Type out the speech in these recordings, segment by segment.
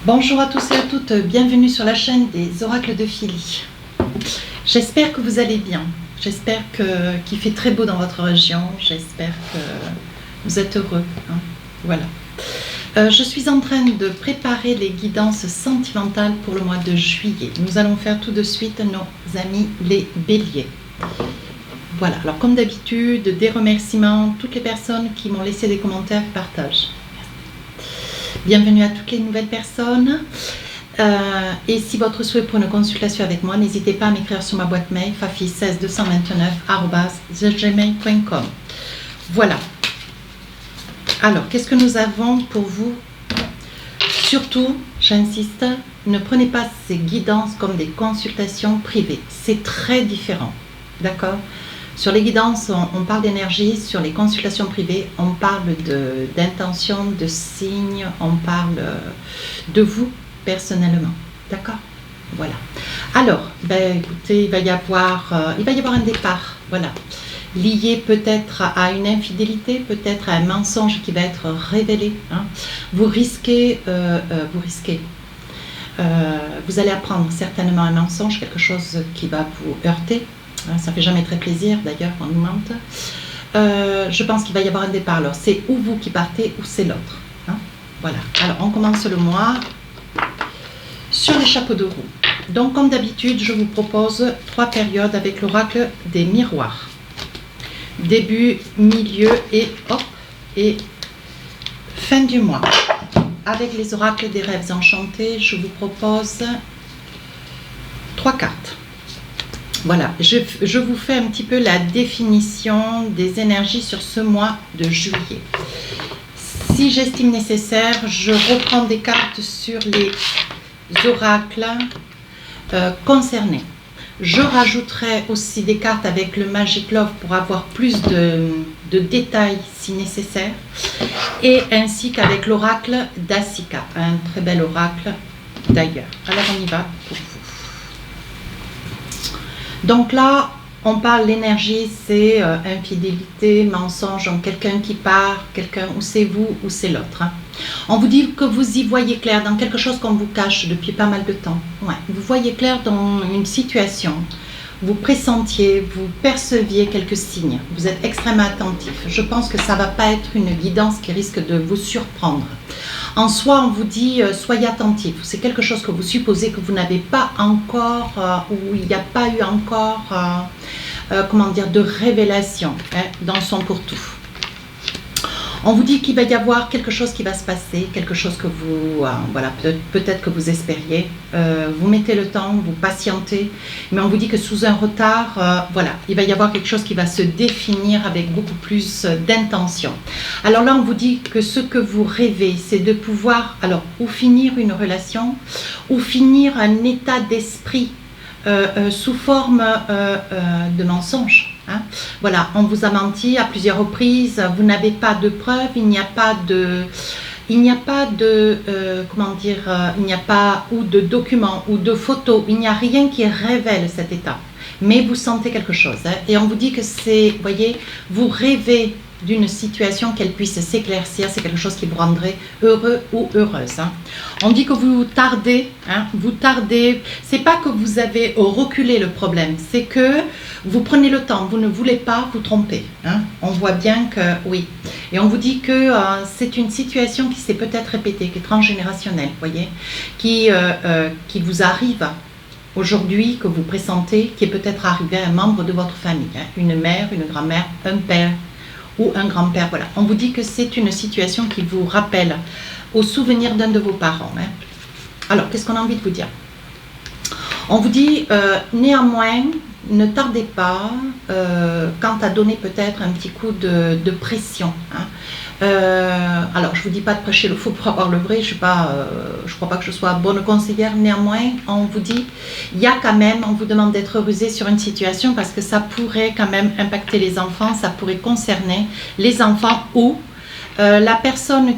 Bonjour à tous et à toutes, bienvenue sur la chaîne des oracles de Philly. J'espère que vous allez bien, j'espère qu'il fait très beau dans votre région, j'espère que vous êtes heureux. Voilà. Je suis en train de préparer les guidances sentimentales pour le mois de juillet. Nous allons faire tout de suite nos amis les béliers. Voilà, alors comme d'habitude, des remerciements, toutes les personnes qui m'ont laissé des commentaires, partage. Bienvenue à toutes les nouvelles personnes. Et si votre souhait pour une consultation avec moi, n'hésitez pas à m'écrire sur ma boîte mail fafi16229@gmail.com. Voilà. Alors, qu'est-ce que nous avons pour vous? Surtout, j'insiste, ne prenez pas ces guidances comme des consultations privées. C'est très différent. D'accord? Sur les guidances, on parle d'énergie. Sur les consultations privées, on parle d'intention, de signes, on parle de vous personnellement. D'accord? Voilà. Alors, écoutez, il va y avoir un départ. Voilà. Lié peut-être à une infidélité, peut-être à un mensonge qui va être révélé. Vous risquez, vous allez apprendre certainement un mensonge, quelque chose qui va vous heurter. Ça fait jamais très plaisir d'ailleurs quand on nous mente. Je pense qu'il va y avoir un départ. Alors c'est ou vous qui partez ou c'est l'autre. Voilà. Alors on commence le mois sur les chapeaux de roue. Donc comme d'habitude, je vous propose 3 périodes avec l'oracle des miroirs. Début, milieu et hop, et fin du mois. Avec les oracles des rêves enchantés, je vous propose 3 cartes. Voilà, je vous fais un petit peu la définition des énergies sur ce mois de juillet. Si j'estime nécessaire, je reprends des cartes sur les oracles concernés. Je rajouterai aussi des cartes avec le Magic Love pour avoir plus de détails si nécessaire. Et ainsi qu'avec l'oracle d'Asika, un très bel oracle d'ailleurs. Alors on y va pour vous. Donc là, on parle l'énergie, c'est infidélité, mensonge, donc quelqu'un qui part, quelqu'un, ou c'est vous ou c'est l'autre. On vous dit que vous y voyez clair dans quelque chose qu'on vous cache depuis pas mal de temps. Ouais. Vous voyez clair dans une situation, vous pressentiez, vous perceviez quelques signes, vous êtes extrêmement attentif. Je pense que ça ne va pas être une guidance qui risque de vous surprendre. En soi, on vous dit soyez attentif. C'est quelque chose que vous supposez que vous n'avez pas encore, ou il n'y a pas eu encore, de révélation dans son pour-tout. On vous dit qu'il va y avoir quelque chose qui va se passer, quelque chose que vous, peut-être que vous espériez. Vous mettez le temps, vous patientez, mais on vous dit que sous un retard, il va y avoir quelque chose qui va se définir avec beaucoup plus d'intention. Alors là, on vous dit que ce que vous rêvez, c'est de pouvoir, ou finir une relation, ou finir un état d'esprit sous forme de mensonge. Voilà, on vous a menti à plusieurs reprises, vous n'avez pas de preuves, il n'y a pas ou de documents ou de photos, il n'y a rien qui révèle cet état. Mais vous sentez quelque chose. Et on vous dit que c'est, voyez, vous rêvez d'une situation qu'elle puisse s'éclaircir, c'est quelque chose qui vous rendrait heureux ou heureuse. On dit que vous tardez, c'est pas que vous avez reculé le problème, c'est que vous prenez le temps, vous ne voulez pas vous tromper. On voit bien que oui. Et on vous dit que c'est une situation qui s'est peut-être répétée, qui est transgénérationnelle, voyez, qui vous arrive aujourd'hui, que vous pressentez, qui est peut-être arrivé à un membre de votre famille, une mère, une grand-mère, un père, ou un grand-père, voilà. On vous dit que c'est une situation qui vous rappelle au souvenir d'un de vos parents. Alors, qu'est-ce qu'on a envie de vous dire? On vous dit, néanmoins, ne tardez pas quant à donner peut-être un petit coup de pression. Alors, je ne vous dis pas de prêcher le faux pour avoir le vrai, je ne crois pas que je sois bonne conseillère, néanmoins, on vous dit, il y a quand même, on vous demande d'être rusé sur une situation parce que ça pourrait quand même impacter les enfants, ça pourrait concerner les enfants ou la personne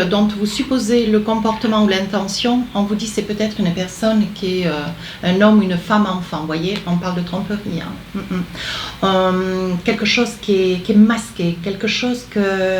dont vous supposez le comportement ou l'intention, on vous dit c'est peut-être une personne qui est un homme ou une femme enfant, vous voyez, on parle de tromperie. Quelque chose qui est masqué, quelque chose que...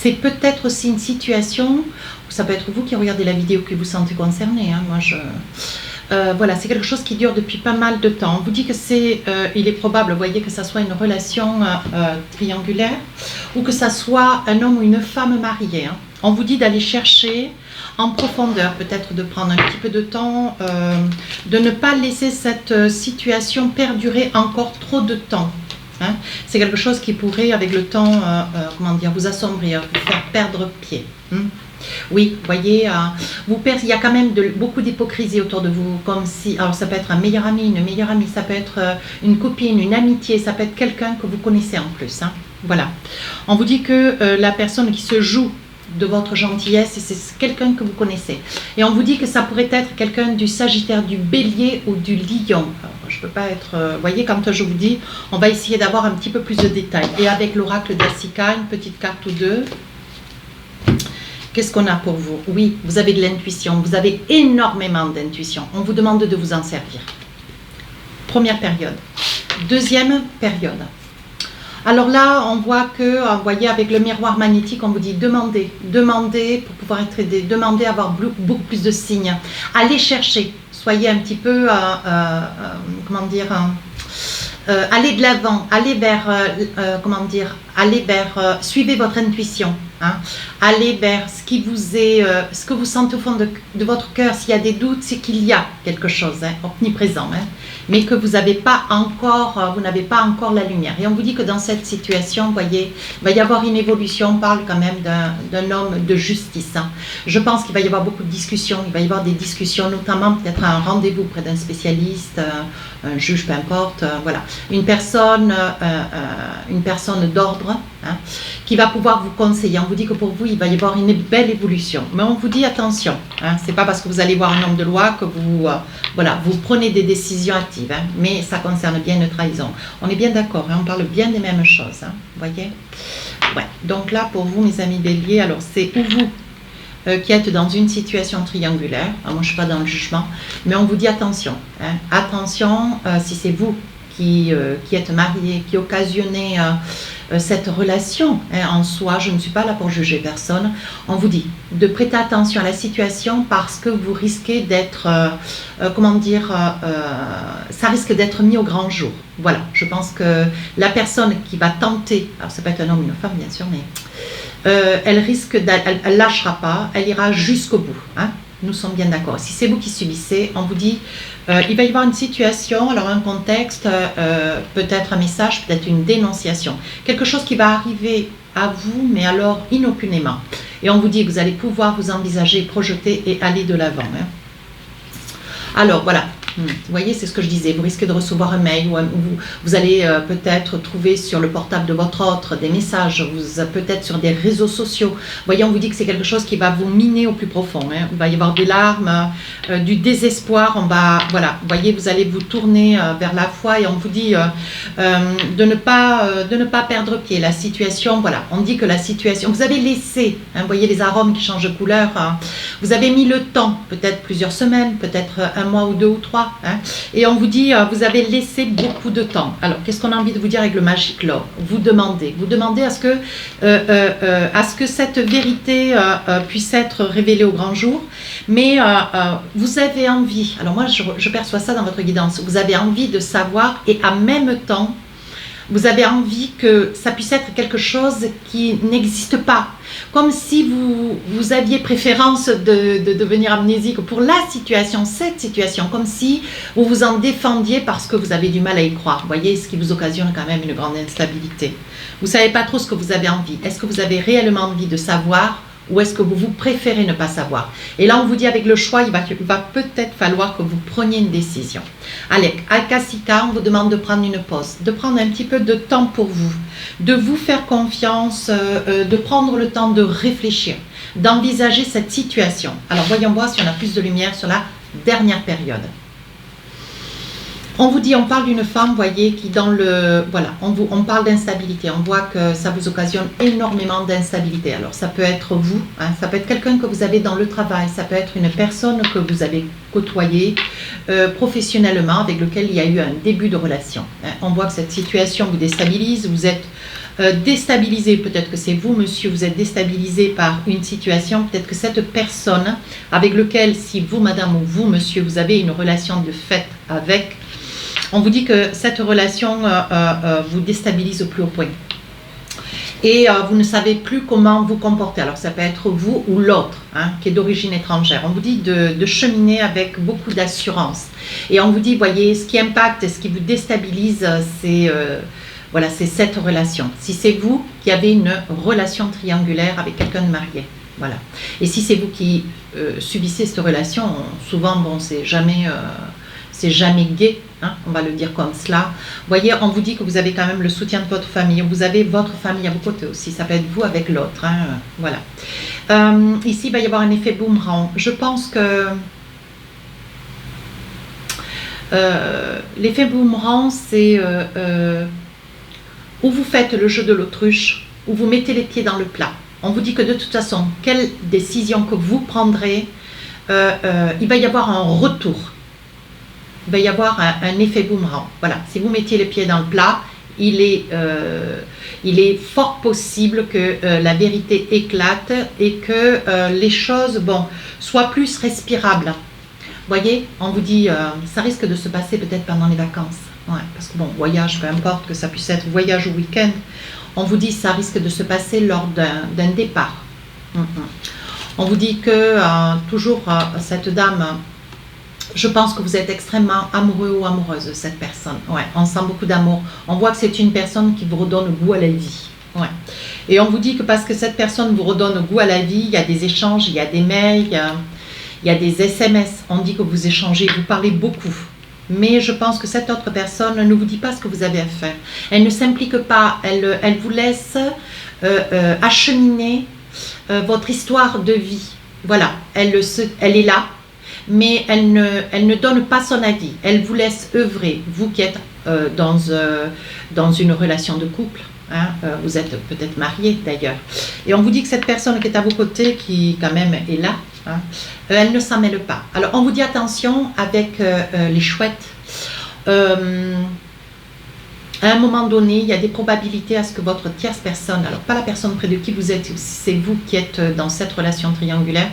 c'est peut-être aussi une situation, ça peut être vous qui regardez la vidéo qui vous sentez concerné, hein, voilà, c'est quelque chose qui dure depuis pas mal de temps. On vous dit que il est probable, vous voyez, que ça soit une relation triangulaire ou que ça soit un homme ou une femme mariée. Hein. On vous dit d'aller chercher en profondeur, peut-être de prendre un petit peu de temps, de ne pas laisser cette situation perdurer encore trop de temps. Hein. C'est quelque chose qui pourrait, avec le temps, comment dire, vous assombrir, vous faire perdre pied. Hein. Oui, vous voyez, il y a quand même beaucoup d'hypocrisie autour de vous, comme si, alors ça peut être un meilleur ami, une meilleure amie, ça peut être une copine, une amitié, ça peut être quelqu'un que vous connaissez en plus. Hein. Voilà. On vous dit que la personne qui se joue de votre gentillesse, c'est quelqu'un que vous connaissez. Et on vous dit que ça pourrait être quelqu'un du Sagittaire, du Bélier ou du Lion. Alors, je ne peux pas être... vous voyez, quand je vous dis, on va essayer d'avoir un petit peu plus de détails. Et avec l'oracle d'Asika, une petite carte ou deux. Qu'est-ce qu'on a pour vous? Oui, vous avez de l'intuition, vous avez énormément d'intuition. On vous demande de vous en servir. Première période. Deuxième période. Alors là, on voit que, vous voyez, avec le miroir magnétique, on vous dit demandez pour pouvoir être aidé, demandez à avoir beaucoup plus de signes. Allez chercher, soyez un petit peu, comment dire, allez de l'avant, allez vers, comment dire, allez vers, suivez votre intuition. Hein. Allez vers ce qui vous est, ce que vous sentez au fond de votre cœur. S'il y a des doutes, c'est qu'il y a quelque chose, hein, omniprésent, hein, mais que vous n'avez pas encore, la lumière. Et on vous dit que dans cette situation, vous voyez, il va y avoir une évolution. On parle quand même d'un homme de justice. Hein. Je pense qu'il va y avoir beaucoup de discussions. Il va y avoir des discussions, notamment peut-être un rendez-vous près d'un spécialiste, un juge, peu importe. Voilà, une personne d'ordre, hein, qui va pouvoir vous conseiller. On vous dit que pour vous, il va y avoir une belle évolution. Mais on vous dit attention, hein, c'est pas parce que vous allez voir un homme de loi que vous, voilà, vous prenez des décisions actives, hein, mais ça concerne bien une trahison. On est bien d'accord, hein, on parle bien des mêmes choses, hein, vous voyez. Ouais. Donc là, pour vous, mes amis béliers, alors c'est ou vous qui êtes dans une situation triangulaire, moi je ne suis pas dans le jugement, mais on vous dit attention, hein, attention si c'est vous qui êtes marié, qui occasionnez cette relation, hein, en soi, je ne suis pas là pour juger personne, on vous dit de prêter attention à la situation parce que vous risquez d'être, comment dire, ça risque d'être mis au grand jour. Voilà, je pense que la personne qui va tenter, alors ça peut être un homme ou une femme bien sûr, mais elle lâchera pas, elle ira jusqu'au bout, hein. Nous sommes bien d'accord. Si c'est vous qui subissez, on vous dit, il va y avoir une situation, alors un contexte, peut-être un message, peut-être une dénonciation. Quelque chose qui va arriver à vous, mais alors inopinément. Et on vous dit que vous allez pouvoir vous envisager, projeter et aller de l'avant. Hein. Alors voilà. Vous voyez, c'est ce que je disais, vous risquez de recevoir un mail ou vous allez peut-être trouver sur le portable de votre autre des messages, peut-être sur des réseaux sociaux. Vous voyez, on vous dit que c'est quelque chose qui va vous miner au plus profond. Hein. Il va y avoir des larmes, du désespoir. Voilà, vous voyez, vous allez vous tourner vers la foi et on vous dit de ne pas perdre pied. La situation, voilà, on dit que la situation, vous avez laissé, hein, vous voyez les arômes qui changent de couleur, hein. Vous avez mis le temps, peut-être plusieurs semaines, peut-être un mois ou deux ou trois. Hein, et on vous dit, vous avez laissé beaucoup de temps. Alors, qu'est-ce qu'on a envie de vous dire avec le Magic Love? Vous demandez à ce que cette vérité puisse être révélée au grand jour, mais vous avez envie, alors moi je perçois ça dans votre guidance, vous avez envie de savoir et en même temps, vous avez envie que ça puisse être quelque chose qui n'existe pas. Comme si vous aviez préférence de devenir amnésique pour la situation, cette situation, comme si vous vous en défendiez parce que vous avez du mal à y croire. Vous voyez, ce qui vous occasionne quand même une grande instabilité. Vous ne savez pas trop ce que vous avez envie. Est-ce que vous avez réellement envie de savoir ou est-ce que vous préférez ne pas savoir? Et là, on vous dit avec le choix, il va peut-être falloir que vous preniez une décision. Allez, à Kasika, on vous demande de prendre une pause, de prendre un petit peu de temps pour vous, de vous faire confiance, de prendre le temps de réfléchir, d'envisager cette situation. Alors, voyons voir si on a plus de lumière sur la dernière période. On vous dit, on parle d'une femme, vous voyez, qui dans le... Voilà, on parle d'instabilité. On voit que ça vous occasionne énormément d'instabilité. Alors, ça peut être vous, hein, ça peut être quelqu'un que vous avez dans le travail, ça peut être une personne que vous avez côtoyée professionnellement, avec lequel il y a eu un début de relation. Hein. On voit que cette situation vous déstabilise, vous êtes déstabilisé, peut-être que c'est vous, monsieur, vous êtes déstabilisé par une situation, peut-être que cette personne avec laquelle, si vous, madame, ou vous, monsieur, vous avez une relation de fait avec, on vous dit que cette relation vous déstabilise au plus haut point. Et vous ne savez plus comment vous comporter. Alors ça peut être vous ou l'autre, hein, qui est d'origine étrangère. On vous dit de cheminer avec beaucoup d'assurance. Et on vous dit, voyez, ce qui impacte, ce qui vous déstabilise, c'est voilà, c'est cette relation. Si c'est vous qui avez une relation triangulaire avec quelqu'un de marié, voilà. Et si c'est vous qui subissez cette relation, souvent, bon, c'est jamais gai, hein, on va le dire comme cela. Vous voyez, on vous dit que vous avez quand même le soutien de votre famille. Vous avez votre famille à vos côtés aussi. Ça peut être vous avec l'autre. Hein, voilà. Ici, il va y avoir un effet boomerang. Je pense que l'effet boomerang, c'est où vous faites le jeu de l'autruche, où vous mettez les pieds dans le plat. On vous dit que de toute façon, quelle décision que vous prendrez, il va y avoir un retour. Il va y avoir un effet boomerang. Voilà, si vous mettiez les pieds dans le plat, il est fort possible que la vérité éclate et que les choses, bon, soient plus respirables. Vous voyez, on vous dit, ça risque de se passer peut-être pendant les vacances. Ouais, parce que bon, voyage, peu importe que ça puisse être voyage ou week-end, on vous dit ça risque de se passer lors d'un départ. On vous dit que toujours cette dame, je pense que vous êtes extrêmement amoureux ou amoureuse de cette personne. Ouais, on sent beaucoup d'amour. On voit que c'est une personne qui vous redonne goût à la vie. Ouais. Et on vous dit que parce que cette personne vous redonne goût à la vie, il y a des échanges, il y a des mails, il y a des SMS. On dit que vous échangez, vous parlez beaucoup. Mais je pense que cette autre personne ne vous dit pas ce que vous avez à faire. Elle ne s'implique pas, elle vous laisse acheminer votre histoire de vie. Voilà, elle est là, mais elle ne donne pas son avis. Elle vous laisse œuvrer, vous qui êtes dans une relation de couple. Hein, vous êtes peut-être marié d'ailleurs. Et on vous dit que cette personne qui est à vos côtés, qui quand même est là, hein, elle ne s'en mêle pas. Alors on vous dit attention avec les chouettes. À un moment donné, il y a des probabilités à ce que votre tierce personne, alors pas la personne près de qui vous êtes, c'est vous qui êtes dans cette relation triangulaire,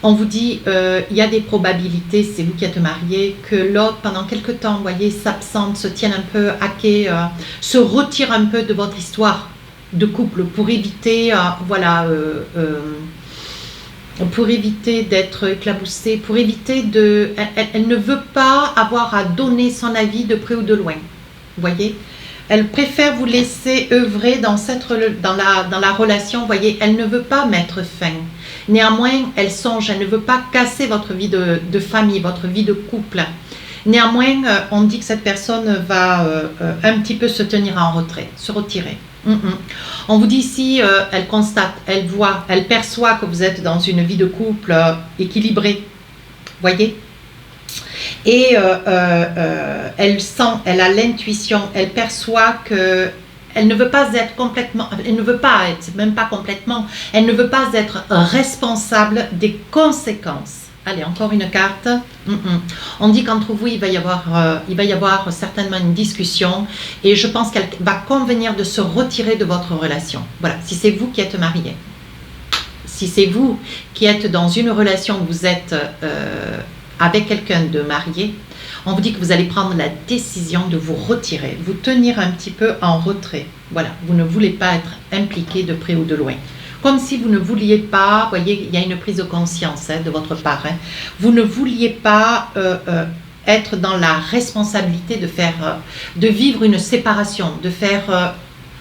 on vous dit, il y a des probabilités, c'est vous qui êtes marié, que l'autre, pendant quelque temps, vous voyez, s'absente, se tienne un peu hacké, se retire un peu de votre histoire de couple pour éviter, voilà, pour éviter d'être éclaboussée, pour éviter de... Elle ne veut pas avoir à donner son avis de près ou de loin, vous voyez. Elle préfère vous laisser œuvrer dans la relation, vous voyez, elle ne veut pas mettre fin. Néanmoins, elle songe, elle ne veut pas casser votre vie de famille, votre vie de couple. Néanmoins, on dit que cette personne va un petit peu se tenir en retrait, se retirer. On vous dit ici, elle constate, elle voit, elle perçoit que vous êtes dans une vie de couple équilibrée, voyez. Et elle sent, elle a l'intuition, elle perçoit que elle ne veut pas être complètement, elle ne veut pas être, même pas complètement, elle ne veut pas être responsable des conséquences. Allez, encore une carte. On dit qu'entre vous, il va y avoir certainement une discussion et je pense qu'elle va convenir de se retirer de votre relation. Voilà, si c'est vous qui êtes marié. Si c'est vous qui êtes dans une relation où vous êtes avec quelqu'un de marié, on vous dit que vous allez prendre la décision de vous retirer, vous tenir un petit peu en retrait. Voilà, vous ne voulez pas être impliqué de près ou de loin. Comme si vous ne vouliez pas, vous voyez, il y a une prise de conscience de votre part. Hein, vous ne vouliez pas être dans la responsabilité de vivre une séparation,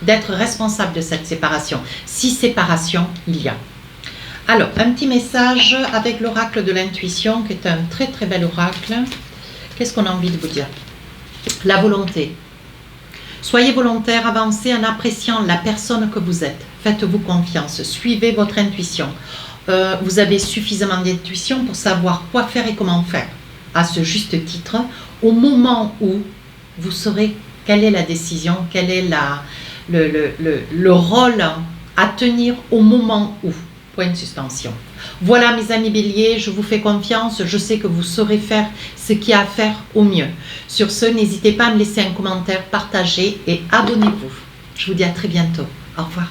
d'être responsable de cette séparation. Si séparation il y a. Alors, un petit message avec l'oracle de l'intuition, qui est un très très bel oracle. Qu'est-ce qu'on a envie de vous dire? La volonté. Soyez volontaire, avancez en appréciant la personne que vous êtes. Faites-vous confiance, suivez votre intuition. Vous avez suffisamment d'intuition pour savoir quoi faire et comment faire. À ce juste titre, au moment où vous saurez quelle est la décision, quel est le rôle à tenir au moment où. Point de suspension. Voilà mes amis béliers, je vous fais confiance, je sais que vous saurez faire ce qu'il y a à faire au mieux. Sur ce, n'hésitez pas à me laisser un commentaire, partager et abonnez-vous. Je vous dis à très bientôt. Au revoir.